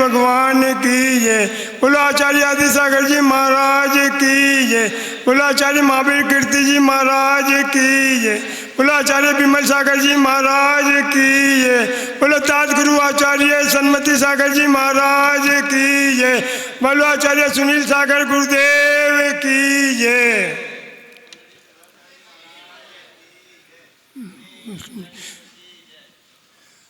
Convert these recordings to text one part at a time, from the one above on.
भगवान की जय। बोलो आचार्य आदि सागर जी महाराज की जय। बोलो आचार्य महावीर कीर्ति जी महाराज की जय। बोलो आचार्य विमल सागर जी महाराज की जय। बोलो तात गुरु आचार्य सन्मति सागर जी महाराज की जय। बोलो आचार्य सुनील सागर गुरुदेव की जय।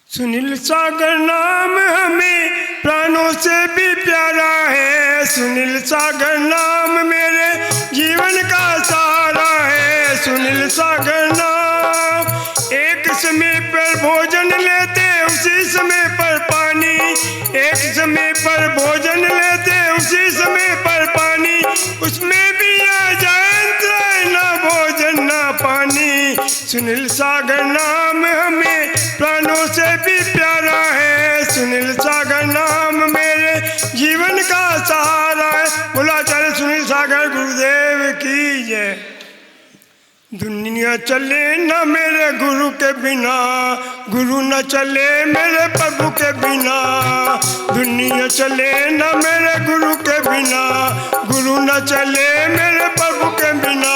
सुनील सागर नाम हमें प्राणों से भी प्यारा है। सुनील सागर नाम मेरे जीवन का सहारा है। सुनील सागर नाम, एक समय पर भोजन लेते उसी समय पर पानी, एक समय पर भोजन लेते उसी समय पर पानी, उसमें भी आ जाए ना भोजन ना पानी। सुनील सागर नाम हमें प्राणों से भी प्यारा है। सुनील सागर नाम मेरे जीवन का सहारा है। बोला आचार्य सुनील सागर गुरुदेव की जय। दुनिया चले न मेरे गुरु के बिना, गुरु न चले मेरे प्रभु के बिना। दुनिया चले न मेरे गुरु के बिना, गुरु न चले मेरे प्रभु के बिना।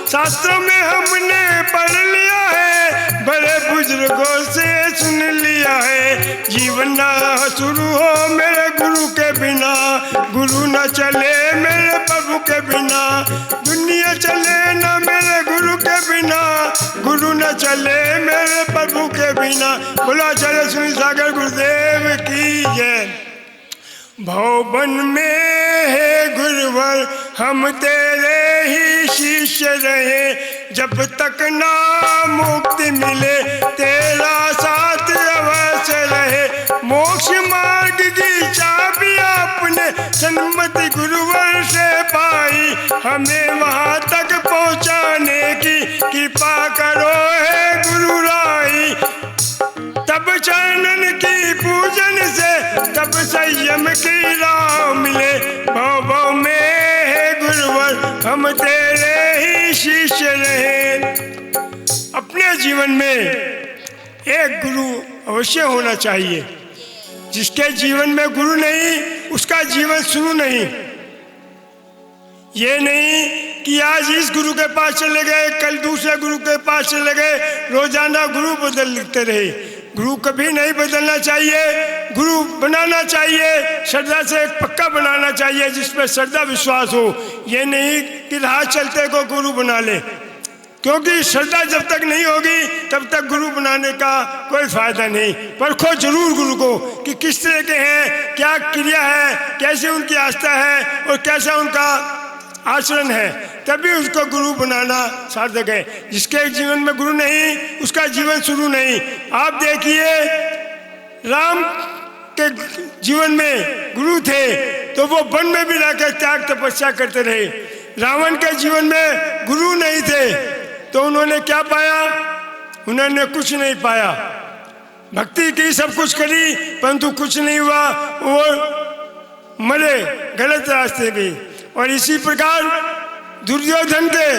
शास्त्रों में हमने पढ़ लिया है, बड़े बुजुर्गों से सुन लिया है। जीवन ना शुरू हो मेरे गुरु के बिना, गुरु न चले मेरे प्रभु के बिना। दुनिया चले न मेरे गुरु के बिना, गुरु न चले मेरे प्रभु के बिना। बोलो आचार्य सुनील सागर गुरुदेव की जय। भवन में है गुरुवर हम तेरे ही शिष्य रहे, जब तक ना मुक्ति मिले तेरा साथ अवश्य रहे। मोक्ष मार्ग की चाबी आपने सन्मति गुरुवर से पाई, हमें वहाँ तक पहुँचाने की कृपा करो है गुरु राई। तब चरणन की पूजन से तब संयम की राह मिले। भव भव में है गुरुवर हम तेरे ही शिष्य रहे। अपने जीवन में एक गुरु अवश्य होना चाहिए। जिसके जीवन में गुरु नहीं उसका जीवन शुरू नहीं। ये नहीं कि आज इस गुरु के पास चले गए, कल दूसरे गुरु के पास चले गए, रोजाना गुरु बदलते रहे। गुरु कभी नहीं बदलना चाहिए, गुरु बनाना चाहिए, श्रद्धा से एक पक्का बनाना चाहिए जिस पर श्रद्धा विश्वास हो। ये नहीं कि राह चलते को गुरु बना ले, क्योंकि श्रद्धा जब तक नहीं होगी तब तक गुरु बनाने का कोई फायदा नहीं। परखो जरूर गुरु को कि किस तरह के हैं, क्या क्रिया है, कैसे उनकी आस्था है और कैसा उनका आचरण है, तभी उसको गुरु बनाना सार्थक है। जिसके जीवन में गुरु नहीं उसका जीवन शुरू नहीं। आप देखिए राम के जीवन में गुरु थे तो वो वन में भी रहकर त्याग तपस्या करते रहे। रावण के जीवन में गुरु नहीं थे तो उन्होंने क्या पाया? उन्होंने कुछ नहीं पाया। भक्ति की, सब कुछ करी, परंतु कुछ नहीं हुआ, वो मरे गलत रास्ते पे। और इसी प्रकार दुर्योधन के,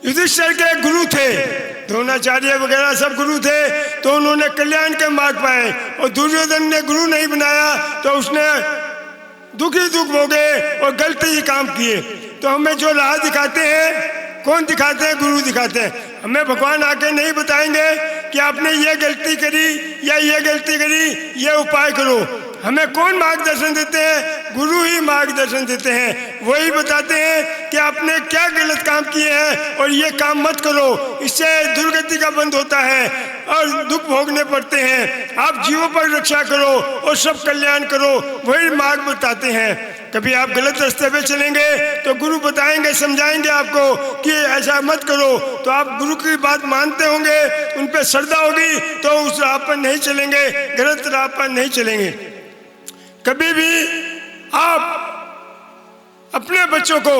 युधिष्ठिर के गुरु थे, द्रोणाचार्य वगैरह सब गुरु थे तो उन्होंने कल्याण के मार्ग पाए। और दुर्योधन ने गुरु नहीं बनाया तो उसने दुख ही दुख भोगे और गलती ही काम किए। तो हमें जो राह दिखाते हैं, कौन दिखाते हैं? गुरु दिखाते हैं। हमें भगवान आके नहीं बताएंगे कि आपने ये गलती करी या ये गलती करी, ये उपाय करो। हमें कौन मार्गदर्शन देते हैं? गुरु ही मार्गदर्शन देते हैं। वही बताते हैं कि आपने क्या गलत काम किए हैं और ये काम मत करो, इससे दुर्गति का बंद होता है और दुख भोगने पड़ते हैं। आप जीवों पर रक्षा करो और सब कल्याण करो, वही मार्ग बताते हैं। कभी आप गलत रास्ते पे चलेंगे तो गुरु बताएंगे, समझाएंगे आपको कि ऐसा मत करो, तो आप गुरु की बात मानते होंगे, उन पर श्रद्धा होगी तो उस राह पर नहीं चलेंगे, गलत राह पर नहीं चलेंगे। कभी भी आप अपने बच्चों को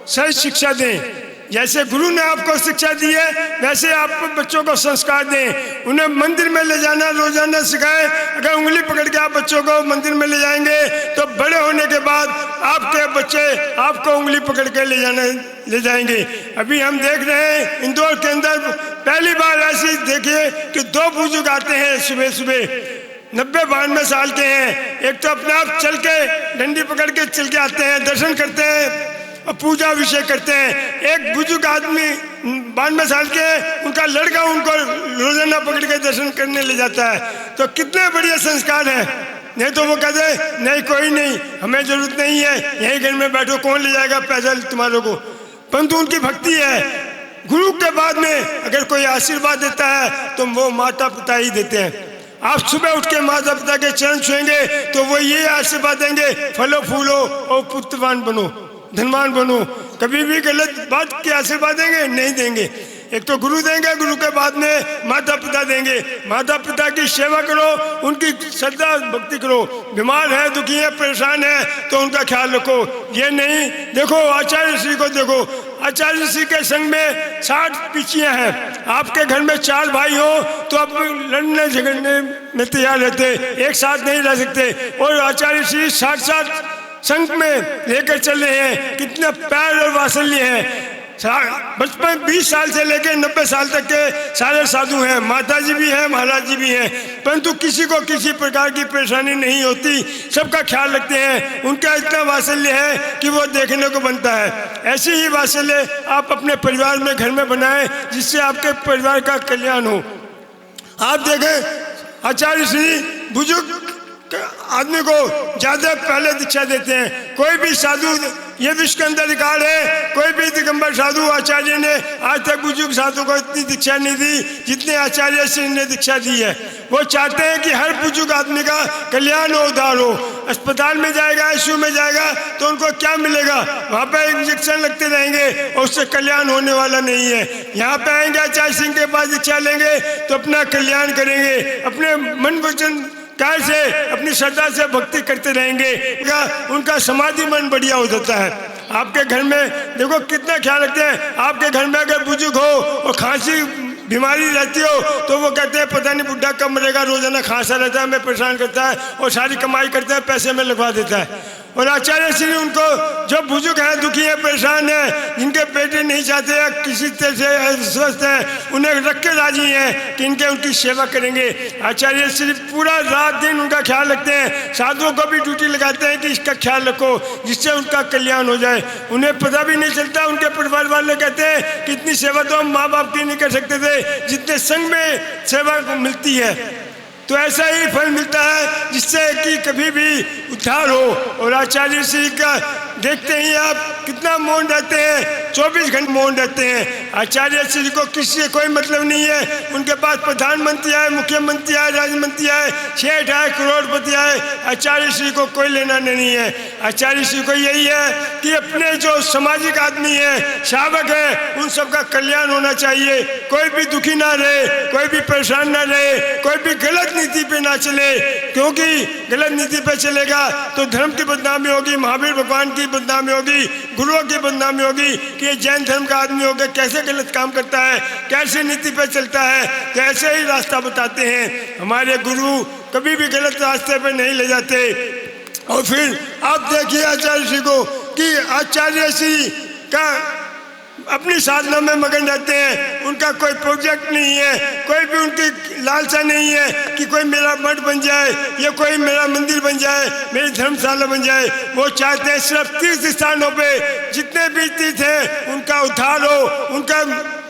सही शिक्षा दें। जैसे गुरु ने आपको शिक्षा दी है वैसे आप बच्चों को संस्कार दें। उन्हें मंदिर में ले जाना रोजाना सिखाएं। अगर उंगली पकड़ के आप बच्चों को मंदिर में ले जाएंगे तो बड़े होने के बाद आपके बच्चे आपको उंगली पकड़ के ले जाएंगे। अभी हम देख रहे हैं इंदौर के अंदर पहली बार ऐसी देखिए कि 2 बुजुर्ग आते हैं सुबह सुबह 90-92 साल के हैं। एक तो अपने आप चल के डंडी पकड़ के चल के आते हैं, दर्शन करते हैं और पूजा अभिषेक करते हैं। एक बुजुर्ग आदमी 92 साल के हैं, उनका लड़का उनको रोजाना पकड़ के दर्शन करने ले जाता है। तो कितने बढ़िया संस्कार हैं। नहीं तो वो कहते नहीं कोई नहीं, हमें जरूरत नहीं है, यही घर में बैठो, कौन ले जाएगा पैदल तुम्हारों को। परंतु उनकी भक्ति है। गुरु के बाद में अगर कोई आशीर्वाद देता है तो वो माता पिता ही देते हैं। आप सुबह उठ के माता पिता के चरण छुएंगे तो वो ये आशीर्वाद देंगे, फलो फूलो और पुत्रवान बनो, धनवान बनो। कभी भी गलत बात के आशीर्वाद देंगे नहीं देंगे। एक तो गुरु देंगे, गुरु के बाद में माता पिता देंगे। माता पिता की सेवा करो, उनकी श्रद्धा भक्ति करो। बीमार है, दुखी है, परेशान है तो उनका ख्याल रखो। ये नहीं देखो आचार्य श्री को देखो, आचार्य श्री के संग में 60 पिछियाँ हैं। आपके घर में 4 भाई हो तो आप लड़ने झगड़ने में तैयार रहते, एक साथ नहीं रह सकते। और आचार्य श्री 60 संघ में लेकर चले हैं। कितने प्यार और वात्सल्य है। बचपन 20 साल से लेकर 90 साल तक के सारे साधु हैं। माता जी भी हैं, महाराज जी भी हैं, परंतु किसी को किसी प्रकार की परेशानी नहीं होती, सबका ख्याल रखते हैं। उनका इतना वात्सल्य है कि वो देखने को बनता है। ऐसे ही वात्सल्य आप अपने परिवार में, घर में बनाएं, जिससे आपके परिवार का कल्याण हो। आप देखें आचार्य श्री बुजुर्ग आदमी को ज्यादा पहले दीक्षा देते हैं। कोई भी साधु, ये विश्व के अंदर रिकॉर्ड है, कोई भी दिगंबर साधु आचार्य ने आज तक बुजुर्ग साधु को इतनी दीक्षा नहीं दी जितने आचार्य श्री ने दीक्षा दी है। वो चाहते हैं कि हर बुजुर्ग आदमी का कल्याण हो, उद्धार हो। अस्पताल में जाएगा, आईसीयू में जाएगा तो उनको क्या मिलेगा? वहाँ पे इंजेक्शन लगते रहेंगे और उससे कल्याण होने वाला नहीं है। यहाँ पे आएंगे आचार्य सिंह के पास दीक्षा लेंगे तो अपना कल्याण करेंगे, अपने मन वचन काल से अपनी श्रद्धा से भक्ति करते रहेंगे, उनका समाधि मन बढ़िया हो जाता है। आपके घर में देखो कितना ख्याल रखते हैं। आपके घर में अगर बुजुर्ग हो और खांसी बीमारी रहती हो तो वो कहते हैं पता नहीं बुढ़ा कब मरेगा, रोजाना खांसा रहता है, हमें परेशान करता है और सारी कमाई करता है, पैसे में लगवा देता है। और आचार्य श्री उनको, जो बुजुर्ग हैं, दुखी हैं, परेशान हैं, जिनके बेटे नहीं चाहते या किसी तरह से स्वस्थ हैं, उन्हें रख के राजी हैं कि इनके उनकी सेवा करेंगे। आचार्य श्री पूरा रात दिन उनका ख्याल रखते हैं। साधुओं को भी ड्यूटी लगाते हैं कि इसका ख्याल रखो जिससे उनका कल्याण हो जाए। उन्हें पता भी नहीं चलता, उनके परिवार वाले कहते हैं कि इतनी सेवा तो हम माँ बाप की नहीं कर सकते थे जितने संघ में सेवा को मिलती है। तो ऐसा ही फल मिलता है जिससे कि कभी भी उद्धार हो। और आचार्य श्री का देखते ही आप कितना मौन रहते हैं, 24 घंटे मौन रहते हैं। आचार्य श्री को किसी से कोई मतलब नहीं है। उनके पास प्रधानमंत्री आए, मुख्यमंत्री आए, राज्यमंत्री आए, सेठ आए, करोड़पति आए, आचार्य श्री को कोई लेना नहीं है। आचार्य श्री को यही है कि अपने जो सामाजिक आदमी है, शावक है, उन सबका कल्याण होना चाहिए। कोई भी दुखी ना रहे, कोई भी परेशान ना रहे, कोई भी गलत नीति पे ना चले, क्योंकि गलत नीति पे चलेगा तो धर्म की बदनामी होगी, महावीर भगवान की बदनामी होगी, गुरुओं की बदनामी होगी कि ये जैन धर्म का आदमी होकर कैसे गलत काम करता है, कैसे नीति पे चलता है। तो ऐसे ही रास्ता बताते हैं हमारे गुरु, कभी भी गलत रास्ते पे नहीं ले जाते। और फिर आप देखिए आचार्य श्री को कि आचार्य श्री का अपनी साधना में मगन रहते हैं। उनका कोई प्रोजेक्ट नहीं है, कोई भी उनकी लालसा नहीं है कि कोई मेरा मठ बन जाए या कोई मेरा मंदिर बन जाए, मेरी धर्मशाला बन जाए। वो चाहते हैं सिर्फ तीर्थ स्थानों पे जितने भी तीर्थ हैं उनका उद्धार हो, उनका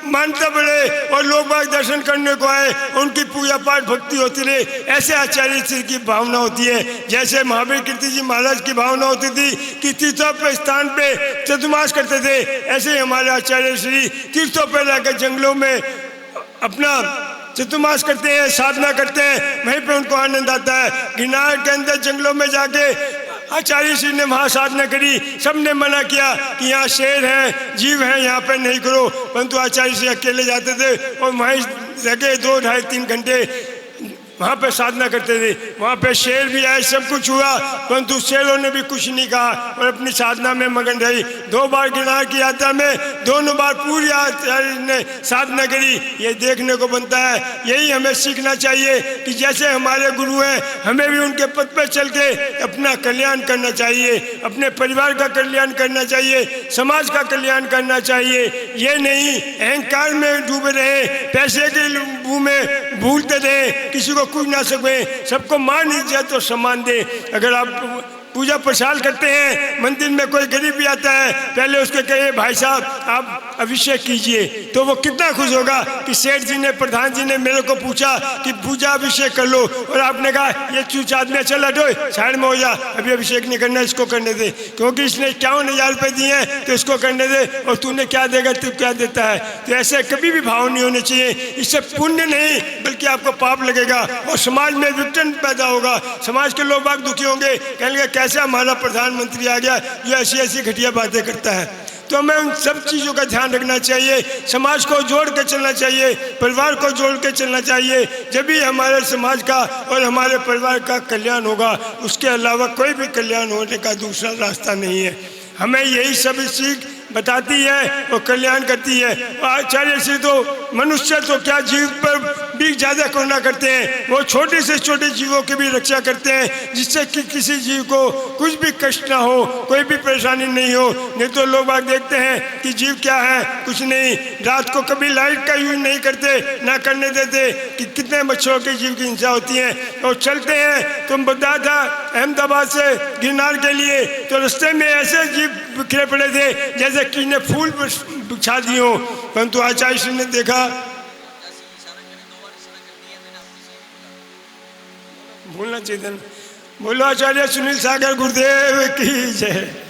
मान्यता बढ़े और लोग बाग दर्शन करने को आए, उनकी पूजा पाठ भक्ति होती रहे। ऐसे आचार्य श्री की भावना होती है। जैसे महावीर कीर्ति जी महाराज की भावना होती थी कि तीर्थों पे स्थान पे चतुर्मास करते थे, ऐसे ही हमारे आचार्य श्री तीर्थों पे रहकर जंगलों में अपना चतुर्मास करते हैं, साधना करते हैं। वहीं पे उनको आनंद आता है। गिरनार के अंदर जंगलों में जाके आचार्य श्री ने वहाँ साधना करी। सबने मना किया कि यहाँ शेर हैं, जीव हैं, यहाँ पे नहीं करो, परंतु आचार्य श्री अकेले जाते थे और वहीं रह के 2, 2.5, 3 घंटे वहाँ पे साधना करते थे। वहाँ पे शेर भी आए, सब कुछ हुआ, परंतु शेरों ने भी कुछ नहीं कहा और अपनी साधना में मगन रही। 2 बार गिरनार की यात्रा में दोनों बार पूरी आचार्य ने साधना करी। ये देखने को बनता है। यही हमें सीखना चाहिए कि जैसे हमारे गुरु हैं, हमें भी उनके पद पर चल के अपना कल्याण करना चाहिए, अपने परिवार का कल्याण करना चाहिए, समाज का कल्याण करना चाहिए। ये नहीं अहंकार में डूबे रहे, पैसे के मुँह में भूलते रहे, किसी को कुछ ना सके, सबको मान इज्जत और सम्मान दे। अगर आप पूजा प्रसाद करते हैं, मंदिर में कोई गरीब भी आता है, पहले उसके कहिए भाई साहब आप अभिषेक कीजिए, तो वो कितना खुश होगा कि सेठ जी ने, प्रधान जी ने मेरे को पूछा कि पूजा अभिषेक कर लो, और आपने कहा ये चूच आदमी, चल हटो साइड में हो जा, अभी अभिषेक नहीं करना, इसको करने दे, क्योंकि इसने 51,000 रुपये दिए हैं तो इसको करने दे, और तूने क्या देगा, तू क्या देता है। तो ऐसे कभी भी भाव नहीं होने चाहिए, इससे पुण्य नहीं बल्कि आपको पाप लगेगा, और समाज में विघटन पैदा होगा, समाज के लोग बाग दुखी होंगे, कहेंगे कैसे हमारा प्रधानमंत्री आ गया जो ऐसी ऐसी घटिया बातें करता है। तो हमें उन सब चीज़ों का ध्यान रखना चाहिए, समाज को जोड़ के चलना चाहिए, परिवार को जोड़ के चलना चाहिए, जब भी हमारे समाज का और हमारे परिवार का कल्याण होगा। उसके अलावा कोई भी कल्याण होने का दूसरा रास्ता नहीं है। हमें यही सब सीख बताती है और कल्याण करती है। आचार्य श्री तो मनुष्य तो क्या, जीव पर भी ज़्यादा करुणा करते हैं, वो छोटे से छोटे जीवों की भी रक्षा करते हैं, जिससे कि किसी जीव को कुछ भी कष्ट ना हो, कोई भी परेशानी नहीं हो। नहीं तो लोग बाग देखते हैं कि जीव क्या है, कुछ नहीं, रात को कभी लाइट का यूज नहीं करते, ना करने देते, कि कितने मच्छरों के जीव की हिंसा होती है। और चलते हैं, तुम बता था अहमदाबाद से गिरनार के लिए, तो रास्ते में ऐसे जीव बिखरे पड़े थे जैसे कि ने फूल बिछा दिए हो, परंतु आचार्य श्री ने देखा, भूलना चाहिए। बोलो आचार्य सुनील सागर गुरुदेव की जय।